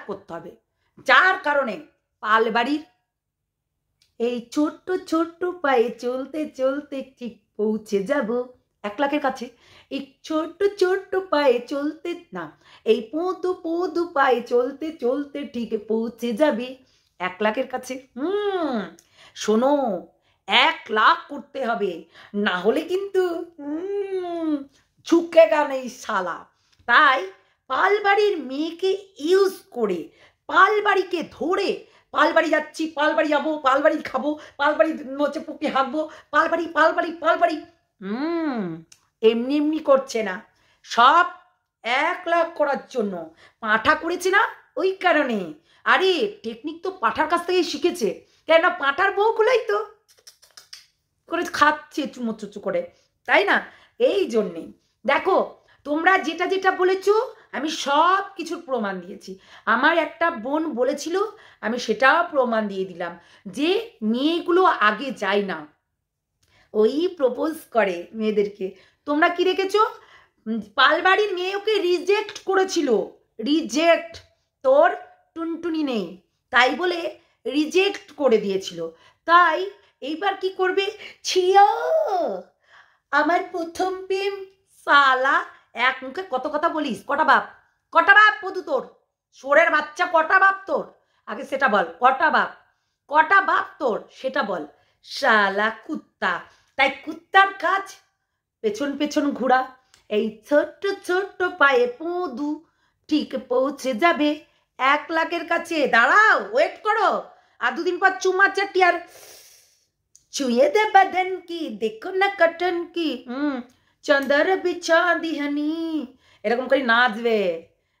করতে হবে, যার কারণে পালবাড়ির এই ছোট্ট ছোট্ট পায়ে চলতে চলতে ঠিক পৌঁছে যাব 1 লাখের কাছে। এই ছোট্ট ছোট্ট পায়ে চলতে না, এই পোঁদু পোঁদু পায়ে চলতে চলতে ঠিক পৌঁছে যাবে 1 লাখের কাছে। শোনো, 1 লাখ করতে হবে, না হলে কিন্তু ঝুঁকে গান এই শালা। তাই পালবাড়ির মেয়েকে ইউজ করে, পালবাড়িকে ধরে, পালবাড়ি যাচ্ছি, পালবাড়ি যাবো, পালবাড়ি খাবো, পালবাড়ি হচ্ছে পুকে হাঁকবো, পালবাড়ি পালবাড়ি পালবাড়ি। এমনি এমনি করছে না, সব 1 লাখ করার জন্য পাঁঠা করেছে না, ওই কারণে। আরে টেকনিক তো পাঁঠার কাছ থেকেই শিখেছে, কেন পাঁঠার বউগুলোই তো করে খাচ্ছে চুমোচুচু করে, তাই না? এই জন্যে দেখো, তোমরা যেটা যেটা বলেছো আমি সব কিছুর প্রমাণ দিয়েছি। আমার একটা বোন বলেছিল, আমি সেটাও প্রমাণ দিয়ে দিলাম যে মেয়েগুলো আগে যায় না, ওই প্রপোজ করে মেয়েদেরকে। তোমরা কি রেখেছো? পালবাড়ির মেয়ে ওকে রিজেক্ট করেছিল, রিজেক্ট। তোর টুনটুনি নেই তাই বলে রিজেক্ট করে দিয়েছিল। তাই এইবার কি করবে? ছিয়া আমার প্রথম প্রেম সালা, এক মুখে কত কথা বলিস, কটা বাপ, কটা বাপ পদু তোর, সোরের বাচ্চা, কটা বাপ তোর? আগে সেটা বল, কটা বাপ, কটা বাপ তোর সেটা বল, শালা কুত্তা। তাই কুত্তার কাজ পেছন পেছন ঘোরা। এই ছোট্ট ছোট্ট পায়ে পদু ঠিক পৌঁছে যাবে 1 লাখের কাছে। দাঁড়াও, ওয়েট করো, আর 2 দিন পর চুমা চাটি আর ছুঁয়ে দে বদন কি, দেখো না কটন কি, চন্দর বিছা দিহানি, এরকম করে নাচবে,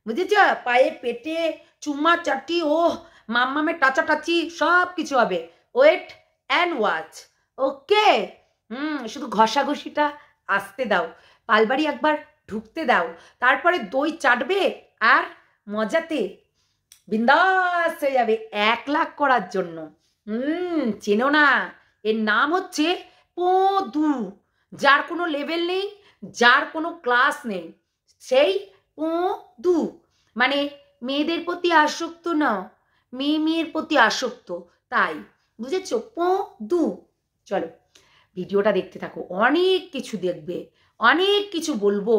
বুঝেছ? পায়ে পেটে চুমা চাটি, ও মাম্মামে টাচাটাচি সব কিছু হবে। ওয়েট অ্যান্ড ওয়াচ, ওকে? শুধু ঘষাঘষিটা আসতে দাও, পালবাড়ি একবার ঢুকতে দাও, তারপরে দই চাটবে আর মজাতে বিন্দাস হয়ে যাবে 1 লাখ করার জন্য। চেনো না, এর নাম হচ্ছে পদু। যার কোনো লেভেল নেই, যার কোনো ক্লাস নেই, সেই পদু। মানে মেয়েদের প্রতি আসক্ত না, মেয়ের প্রতি আসক্ত, তাই বুঝেছ? পদু। চলো ভিডিওটা দেখতে থাকো, অনেক কিছু দেখবে, অনেক কিছু বলবো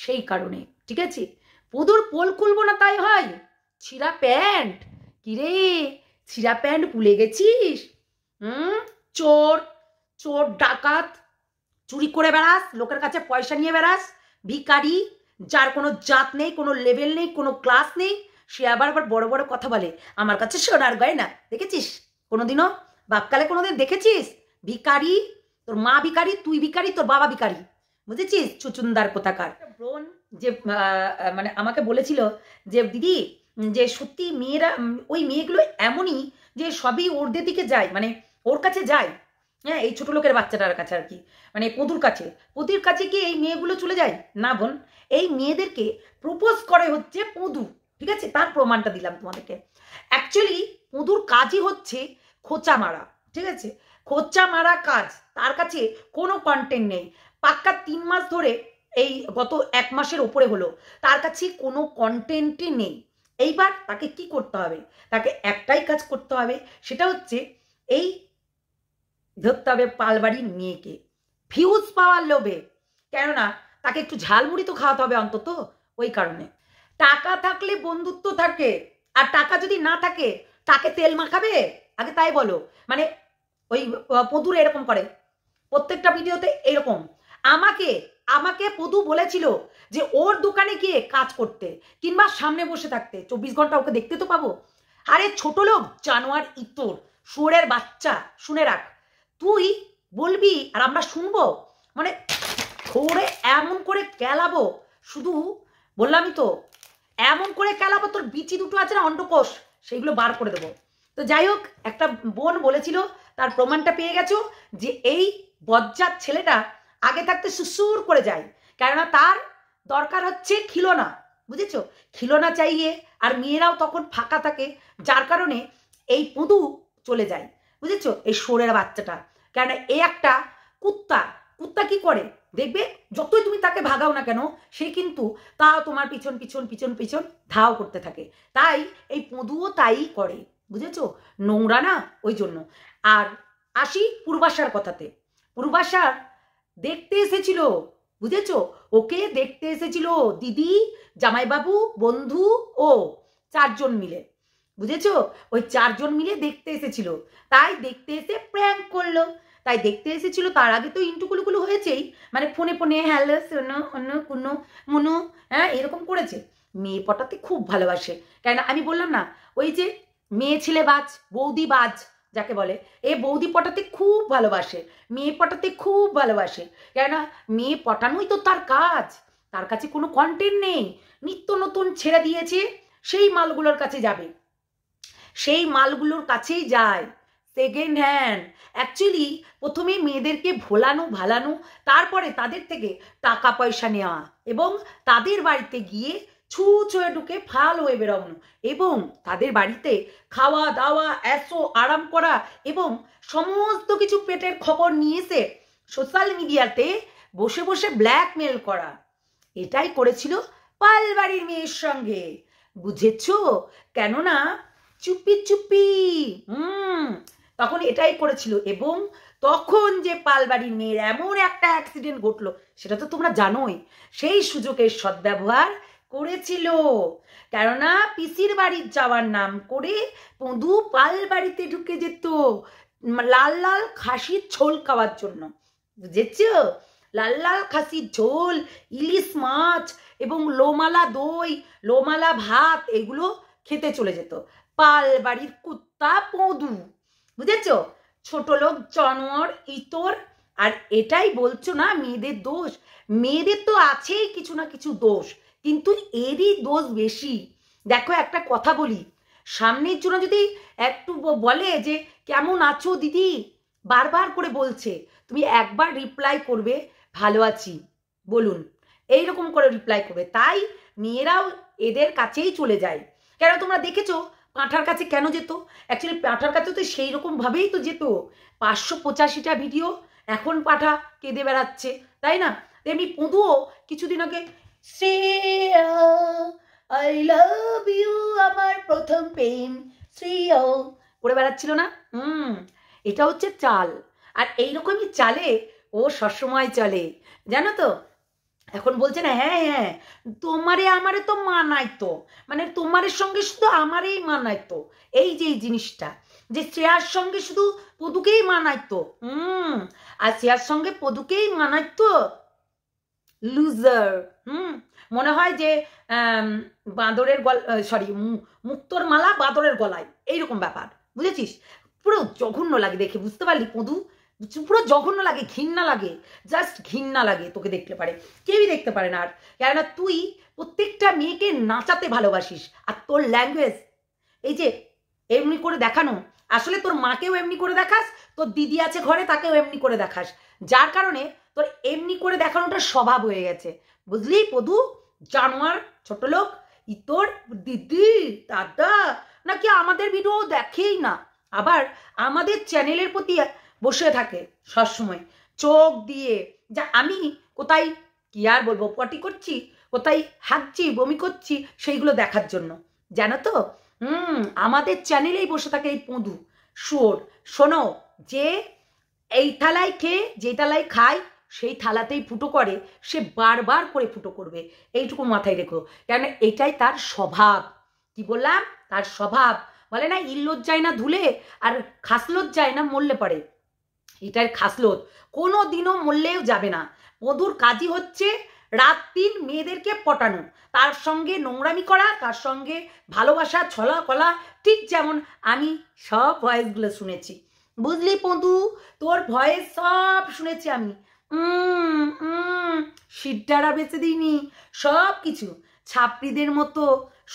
সেই কারণে, ঠিক আছে? পদুর পোল খুলবো না তাই হয়? ছিঁড়া প্যান্ট, কিরে ছিঁড়া প্যান্ট ভুলে গেছিস? চোর, চোর ডাকাত, চুরি করে বেড়াস, লোকের কাছে পয়সা নিয়ে বেড়াস, ভিখারি, যার কোনো জাত নেই, কোনো লেভেল নেই, কোনো ক্লাস নেই, সে আবার বড় বড় কথা বলে আমার কাছে সোনার গয়না। দেখেছিস কোনোদিনও? বাপকালে কোনোদিন দেখেছিস? ভিখারি, তোর মা ভিখারি, তুই ভিখারি, তোর বাবা ভিখারি, বুঝেছিস? চুচুন্দার কোথাকার। বোন যে মানে আমাকে বলেছিল যে দিদি, যে সত্যি মেয়েরা, ওই মেয়েগুলো এমনই যে সবই ওর দিকে যায়, মানে ওর কাছে যায়, হ্যাঁ, এই ছোট লোকের বাচ্চাটার কাছে আর কি, মানে পদুর কাছে, পদুর কাছে কি এই মেয়েগুলো চলে যায় না? বোন, এই মেয়েদেরকে প্রপোজ করে হচ্ছে পদু, ঠিক আছে? তার প্রমাণটা দিলাম তোমাদেরকে। অ্যাকচুয়ালি পদুর কাজই হচ্ছে খোঁচা মারা, ঠিক আছে? খোঁচা মারা কাজ, তার কাছে কোনো কন্টেন্ট নেই। পাক্কা 3 মাস ধরে, এই গত 1 মাসের ওপরে হলো, তার কাছে কোনো কন্টেন্টই নেই। এইবার তাকে কি করতে হবে? তাকে একটাই কাজ করতে হবে, সেটা হচ্ছে এই ধরতে হবে পালবাড়ির মেয়েকে, ভিউজ পাওয়ার লোভে। কেননা তাকে একটু ঝালমুড়ি তো খাওয়াতে হবে অন্তত, ওই কারণে। টাকা থাকলে বন্ধুত্ব থাকে, আর টাকা যদি না থাকে তাকে তেল মাখাবে? আগে তাই বলো। মানে ওই পদুর এরকম করে প্রত্যেকটা ভিডিওতে এরকম। আমাকে পদু বলেছিল যে ওর দোকানে গিয়ে কাজ করতে, কিংবা সামনে বসে থাকতে, 24 ঘন্টা ওকে দেখতে তো পাবো। আরে ছোট লোক, জানোয়ার, ইতর, শুয়োরের বাচ্চা, শুনে রাখ, তুই বলবি আর আমরা শুনবো? মানে ধরে এমন করে কেলাবো, শুধু বললামই তো, এমন করে কেলাবো, তোর বিচি দুটো আছে না, অন্ডকোষ, সেইগুলো বার করে দেবো। তো যাই হোক, একটা বোন বলেছিল, তার প্রমাণটা পেয়ে গেছো, যে এই বজ্জাত ছেলেটা আগে থাকতে সুসুর করে যায়, কেননা তার দরকার হচ্ছে খিলোনা, বুঝেছো? খিলোনা চাইয়ে, আর মেয়েরাও তখন ফাঁকা থাকে, যার কারণে এই পদু চলে যায়, বুঝেছো? এই শোরের বাচ্চাটা, কেন এই একটা কুত্তা, কুত্তা কি করে দেখবে, যতই তুমি তাকে ভাগাও না কেন সে কিন্তু তা তোমার পিছন পিছন পিছন পিছন ধাও করতে থাকে। তাই এই পদুও তাই করে, বুঝেছো? নোংরা না, ওই জন্য। আর আসি পূর্বাশার কথাতে। পূর্বাশার দেখতে এসেছিল, বুঝেছো? ওকে দেখতে এসেছিল দিদি, জামাইবাবু, বন্ধু, ও 4 জন মিলে, বুঝেছো? ওই 4 জন মিলে দেখতে এসেছিল। তাই দেখতে এসে প্র্যাঙ্ক করলো। তাই দেখতে এসেছিল, তার আগে তো ইন্টুকুলুকুলু হয়েছেই, মানে ফোনে ফোনে হ্যালো শোনো অন্য কোনো মনু, হ্যাঁ এরকম করেছে। মেয়ে পটাতে খুব ভালোবাসে, কেন আমি বললাম না, ওই যে মেয়ে ছেলে বাজ, বৌদি বাজ যাকে বলে, এ বৌদি পটাতে খুব ভালোবাসে, মেয়ে পটাতে খুব ভালোবাসে। কেন, মেয়ে পটানোই তো তার কাজ। তার কাছে কোনো কন্টেন্ট নেই, নিত্য নতুন ছেড়ে দিয়েছে, সেই মালগুলোর কাছে যাবে, সেই মালগুলোর কাছেই যায়, সেকেন্ড হ্যান্ড। অ্যাকচুয়ালি প্রথমে মেয়েদেরকে ভোলানো ভালানো, তারপরে তাদের থেকে টাকা পয়সা নেওয়া এবং তাদের বাড়িতে গিয়ে ছু ছুঁয়ে ঢুকে ফাল হয়ে বেরোনো এবং তাদের বাড়িতে খাওয়া দাওয়া এসো আরাম করা এবং সমস্ত কিছু পেটের খবর নিয়ে এসে সোশ্যাল মিডিয়াতে বসে বসে ব্ল্যাকমেল করা। এটাই করেছিল পালবাড়ির মেয়ের সঙ্গে, বুঝেছো? কেননা চুপি চুপি তখন এটাই করেছিল। এবং তখন যে পালবাড়ির মেয়ের এমন একটা অ্যাক্সিডেন্ট ঘটলো সেটা তো তোমরা জানোই, সেই সুযোগের সদ্ব্যবহার করেছিল। কেননা পিসির বাড়ির যাওয়ার নাম করে পদু পালবাড়িতে ঢুকে যেত লাল লাল খাসির ঝোল খাওয়ার জন্য, বুঝেছো? লাল লাল খাসির ঝোল, ইলিশ মাছ এবং লোমালা দই, লোমালা ভাত, এগুলো খেতে চলে যেত পালবাড়ির কুত্তা পদু, বুঝেছো? ছোট লোক জানোয়ার ইতর। আর এটাই বলছো না মেয়েদের দোষ, মেয়েদের তো আছেই কিছু না কিছু দোষ, কিন্তু এরই দোষ বেশি। দেখো একটা কথা বলি, সামনের জন্য যদি একটু বলে যে কেমন আছো দিদি, বারবার করে বলছে, তুমি একবার রিপ্লাই করবে ভালো আছি বলুন, এইরকম করে রিপ্লাই করবে। তাই মেয়েরাও এদের কাছেই চলে যায়। কেন তোমরা দেখেছো পাঁঠার কাছে কেন যেত? অ্যাকচুয়ালি পাঁঠার কাছে তো সেই রকম ভাবেই তো যেত। 585টা ভিডিও এখন পাঠা কেঁদে বেড়াচ্ছে, তাই না? তেমনি পদুও কিছুদিন আগে শ্রেয়া আই লাভ ইউ আমার প্রথম প্রেম শ্রেয়া করে বেড়াচ্ছিল না। এটা হচ্ছে চাল। আর এইরকমই চালে ও সবসময় চলে, জানো তো? এখন বলছে না, হ্যাঁ হ্যাঁ তোমারে আমারে তো মানাই তো, মানে তোমারের সঙ্গে শুধু আমারই মানাই তো, এই যে এই জিনিসটা যে শ্রেয়ার সঙ্গে শুধু পদুকেই মানাই তো, আর শ্রেয়ার সঙ্গে পদুকেই মানাই তো, লুজার। মনে হয় যে বাঁদরের সরি মুক্তোর মালা বাঁদরের গলায়, এইরকম ব্যাপার, বুঝেছিস? পুরো জঘন্য লাগে দেখে, বুঝতে পারলি পদু? পুরো জঘন্য লাগে, ঘৃণা লাগে, জাস্ট ঘৃণা লাগে তোকে দেখতে পারে, কেউই দেখতে পারে না। আর কেননা তুই প্রত্যেকটা মেয়েকে নাচাতে ভালোবাসিস, আর তোর ল্যাঙ্গুয়েজ এই যে এমনি করে দেখানো, আসলে তোর মাকেও এমনি করে দেখাস, তোর দিদি আছে ঘরে তাকেও এমনি করে দেখাস, যার কারণে তোর এমনি করে দেখানোটা স্বভাব হয়ে গেছে, বুঝলি পদু? জানোয়ার ছোট লোক। তোর দিদি দাদা নাকি আমাদের ভিডিও দেখেই না, আবার আমাদের চ্যানেলের প্রতি বসে থাকে সবসময় চোখ দিয়ে, যা আমি কোথায় কি আর বলবো পটি করছি, কোথায় হাঁকছি বমি করছি সেইগুলো দেখার জন্য, জানো তো? আমাদের চ্যানেলেই বসে থাকে এই পদু শুয়োর। শোনো, যে এই থালায় খেয়ে যে থালায় খায় সেই থালাতেই ফুটো করে, সে বারবার করে ফুটো করবে, এইটুকু মাথায় রেখো। কেন এটাই তার স্বভাব। কি বললাম? তার স্বভাব। বলে না ইল্লত যায় না ধুলে আর খাসলত যায় না মরলে পড়ে, এটার খাসলত কোনো দিনও মরলেও যাবে না। মধুর কাজই হচ্ছে রাত দিন মেয়েদেরকে পটানো, তার সঙ্গে নোংরামি করা, তার সঙ্গে ভালোবাসা ছলা কলা। ঠিক যেমন আমি সব ভয়েসগুলো শুনেছি, বুঝলি পদু? তোর ভয়েস সব শুনেছি আমি, সিটটারা বেঁচে দিইনি, সব কিছু ছাপড়িদের মতো।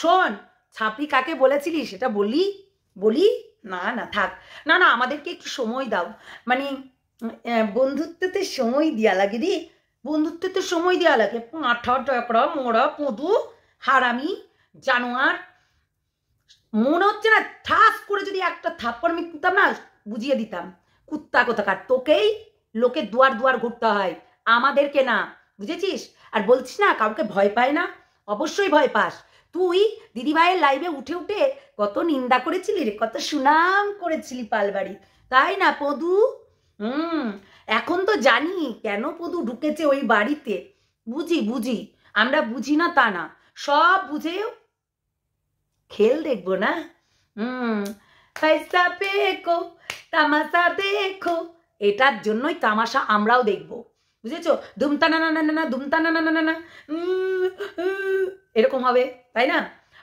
শোন, ছাপড়ি কাকে বলেছিলি সেটা বলি? না না থাক, না না আমাদেরকে একটু সময় দাও, মানে বন্ধুত্বতে সময় দেওয়া লাগে রে, বন্ধুত্বতে সময় দেওয়া লাগে। পাঁঠা টকরা মোড়া পদু হারামি জানোয়ার, মনে হচ্ছে না ঠাস করে যদি একটা থাপ্পড় আমি দিতাম না, বুঝিয়ে দিতাম কুত্তা কোথাকার, তোকেই লোকের দুয়ার দুয়ার ঘুরতে হয়, আমাদেরকে না, বুঝেছিস? আর বলছিস না কাউকে ভয় পায় না, অবশ্যই ভয় পাস। তুই দিদিভাইয়ের লাইভে উঠে উঠে কত নিন্দা করেছিলি রে, কত সুনাম করেছিলি পালবাড়ি, তাই না পদু? এখন তো জানি কেন পদু ঢুকেছে ওই বাড়িতে, বুঝি আমরা বুঝি না তা না, সব বুঝে খেল দেখবো না। পয়সা পেকো তামাশা দেখো, এটার জন্যই তামাশা আমরাও দেখবো, বুঝেছো? দুমতানা না না না দুমতানা না না না এরকম হবে, তাই না?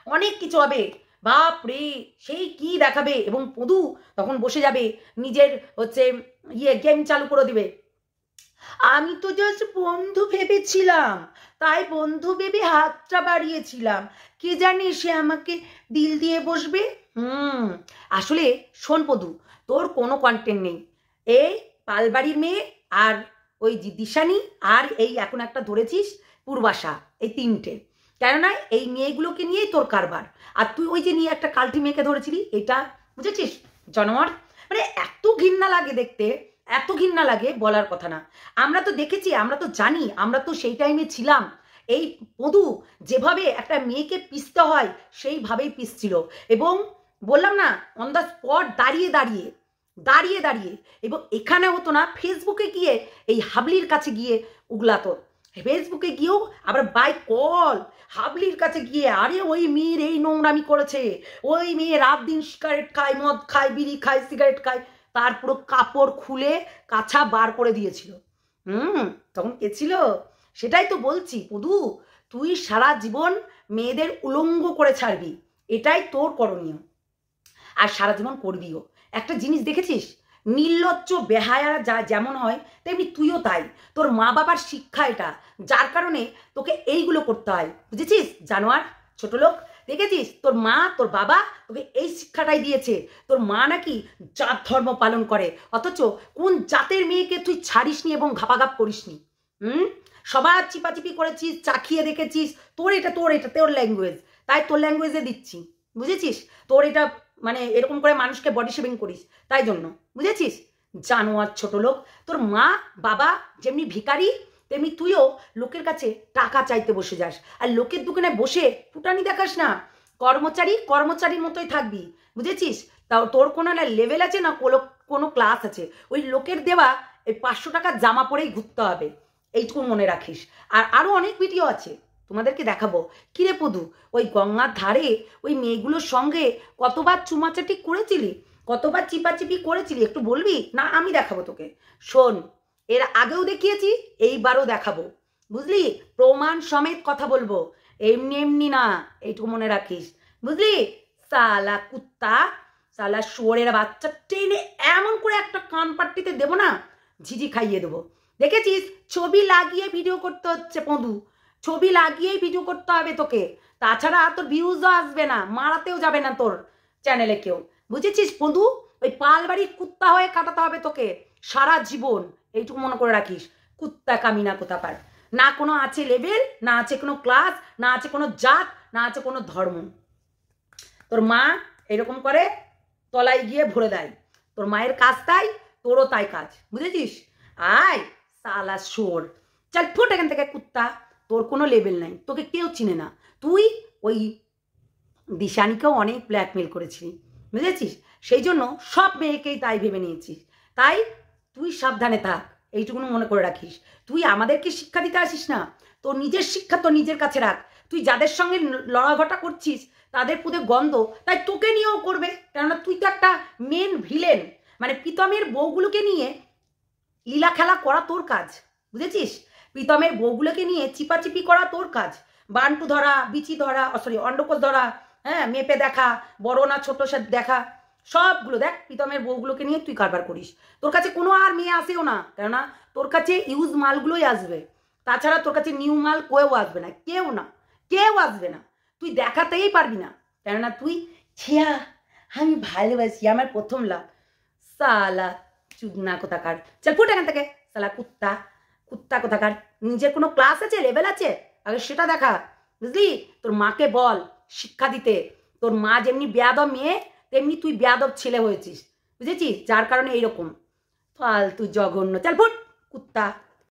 অনেক কিছু হবে, বাপ রে, সেই কি দেখাবে। এবং পদু তখন বসে যাবে, নিজের হচ্ছে গেম চালু করে দিবে। আমি তো জাস্ট বন্ধু ভেবেছিলাম, তাই বন্ধু ভেবে হাতটা বাড়িয়েছিলাম, কে জানে সে আমাকে দিল দিয়ে বসবে। আসলে শোন পদু, তোর কোনো কন্টেন্ট নেই, এই পালবাড়ির মেয়ে আর ওই দিশানি আর এই এখন একটা ধরেছিস পূর্বাশা, এই তিনটে, কেননা এই মেয়েগুলোকে নিয়েই তোর কারবার। আর তুই ওই যে নিয়ে একটা কাল্টি মেয়েকে ধরেছিলি, এটা বুঝেছিস জানোয়ার, মানে এত ঘৃণা লাগে দেখতে, এত ঘৃণা লাগে বলার কথা না। আমরা তো দেখেছি, আমরা তো জানি, আমরা তো সেই টাইমে ছিলাম। এই পদু যেভাবে একটা মেয়েকে পিষতে হয় সেইভাবেই পিষছিল, এবং বললাম না অন দ্য স্পট দাঁড়িয়ে দাঁড়িয়ে দাঁড়িয়ে দাঁড়িয়ে, এবং এখানে হতো না ফেসবুকে গিয়ে এই হাবলির কাছে গিয়ে উগলাতো, ফেসবুকে গিয়েও আবার বাই কল হাবলির কাছে গিয়ে, আরে ওই মেয়ের এই নোংরামি করেছে, ওই মেয়ে রাত দিন সিগারেট খায়, মদ খায়, বিড়ি খায়, সিগারেট খায়, তার পুরো কাপড় খুলে কাছা বার করে দিয়েছিল। তখন কে ছিল? সেটাই তো বলছি পদু, তুই সারা জীবন মেয়েদের উলঙ্গ করে ছাড়বি, এটাই তোর করণীয়, আর সারা জীবন করবিও। একটা জিনিস দেখেছিস, নির্লজ্জ বেহায়া যা যেমন হয় তেমনি তুইও তাই, তোর মা বাবার শিক্ষা এটা, যার কারণে তোকে এইগুলো করতে হয়, বুঝেছিস জানোয়ার ছোট লোক? দেখেছিস তোর মা তোর বাবা তোকে এই শিক্ষাটাই দিয়েছে, তোর মা নাকি জাত ধর্ম পালন করে, অথচ কোন জাতের মেয়েকে তুই ছাড়িসনি এবং ঘাপাঘাপ করিসনি। সবার চিপাচিপি করেছিস, চাখিয়ে দেখেছিস, তোর এটা তোর ল্যাঙ্গুয়েজ, তাই তোর ল্যাঙ্গুয়েজে দিচ্ছি, বুঝেছিস? তোর এটা মানে এরকম করে মানুষকে বডি শেভিং করিস, তাই জন্য, বুঝেছিস জানোয়ার ছোট লোক? তোর মা বাবা যেমনি ভিখারি, তেমনি তুইও লোকের কাছে টাকা চাইতে বসে যাস, আর লোকের দোকানে বসে ফুটানি দেখাস না, কর্মচারীর মতোই থাকবি, বুঝেছিস? তাও তোর কোনো না লেভেল আছে না কোনো ক্লাস আছে, ওই লোকের দেওয়া এই 500 টাকার জামা পরেই ঘুরতে হবে, এইটুকু মনে রাখিস। আর আরও অনেক ভিডিও আছে, তোমাদেরকে দেখাবো। কিরে পদু, ওই গঙ্গার ধারে ওই মেয়েগুলোর সঙ্গে কতবার চুমাচাটি করেছিলি, কতবার চিপাচিপি করেছিলি, একটু বলবি না? আমি দেখাবো তোকে, শোন, এর আগেও দেখিয়েছি, এইবারও দেখাবো, বুঝলি? প্রমাণ সমেত কথা বলবো, এমনি এমনি না, এইটুকু মনে রাখিস, বুঝলি? সালা কুত্তা, সালা শুয়োরের বাচ্চা, টেনে এমন করে একটা কান পাট্টিতে দেবো না, ঝিঝি খাইয়ে দেবো। দেখেছিস, ছবি লাগিয়ে ভিডিও করতে হচ্ছে পদু, ছবি লাগিয়েই ভিডিও করতে হবে তোকে, তাছাড়া তোর ভিউজও আসবে না, মারাতেও যাবে না তোর চ্যানেলে কেউ, বুঝেছিস পদু? ওই পালবাড়ির কুত্তা হয়ে কাটাতে হবে তোকে সারা জীবন, এইটুকু মনে করে রাখিস। কুত্তা কামিনা কোথাকার, না কোনো আছে লেভেল, না আছে কোনো ক্লাস, না আছে কোনো জাত, না আছে কোনো ধর্ম। তোর মা এরকম করে তলায় গিয়ে ভরে দেয়, তোর মায়ের কাজ তাই, তোরও তাই কাজ, বুঝেছিস? আয় সালা শোর, চল ফুট এখান থেকে কুত্তা, তোর কোনো লেভেল নাই, তোকে কেউ চিনে না। তুই ওই দিশানিকেও অনেক ব্ল্যাকমেল করেছিলি, বুঝেছিস? সেই জন্য সব মেয়েকেই তাই ভেবে নিয়েছিস, তাই তুই সাবধানে থাক, এইটুকুনো মনে করে রাখিস। তুই আমাদেরকে শিক্ষা দিতে আসিস না, তোর নিজের শিক্ষা তো নিজের কাছে রাখ। তুই যাদের সঙ্গে লড়াঘটা করছিস তাদের পুদে গন্ধ, তাই তোকে নিয়েও করবে, কেননা তুই তো একটা মেন ভিলেন, মানে প্রীতমের বউগুলোকে নিয়ে লীলা খেলা করা তোর কাজ, বুঝেছিস? প্রীতমের বউগুলোকে নিয়ে চিপাচিপি করা তোর কাজ, বান্টু ধরা, বিচি ধরা, সরি অন্ডকোষ ধরা, হ্যাঁ, মেপে দেখা, বড় না ছোট সে দেখা, সবগুলো দেখ প্রীতমের বউগুলোকে নিয়ে তুই কারবার করিস। তোর কাছে কোনো আর মেয়ে আসেও না, কেননা তোর কাছে ইউজ মালগুলোই আসবে, তাছাড়া তোর কাছে নিউ মাল কেউ আসবে না, কেউ আসবে না, তুই দেখাতেই পারবি না, কেননা তুই ছিয়া আমি ভালোবাসি, আমার প্রথম লাভ। সালা চুদনা কোথাকার, চল ফুট এখান থেকে, সালা কুত্তা কোথাকার। নিজের কোনো ক্লাস আছে, লেভেল আছে, আগে সেটা দেখা, বুঝলি? তোর মাকে বল শিক্ষা দিতে, তোর মা যেমনি বেয়াদব মেয়ে তেমনি তুই বেয়াদব ছেলে হয়েছিস, বুঝেছিস? যার কারণে এইরকম। তো ফালতু জঘন্য, চল ফুট কুত্তা।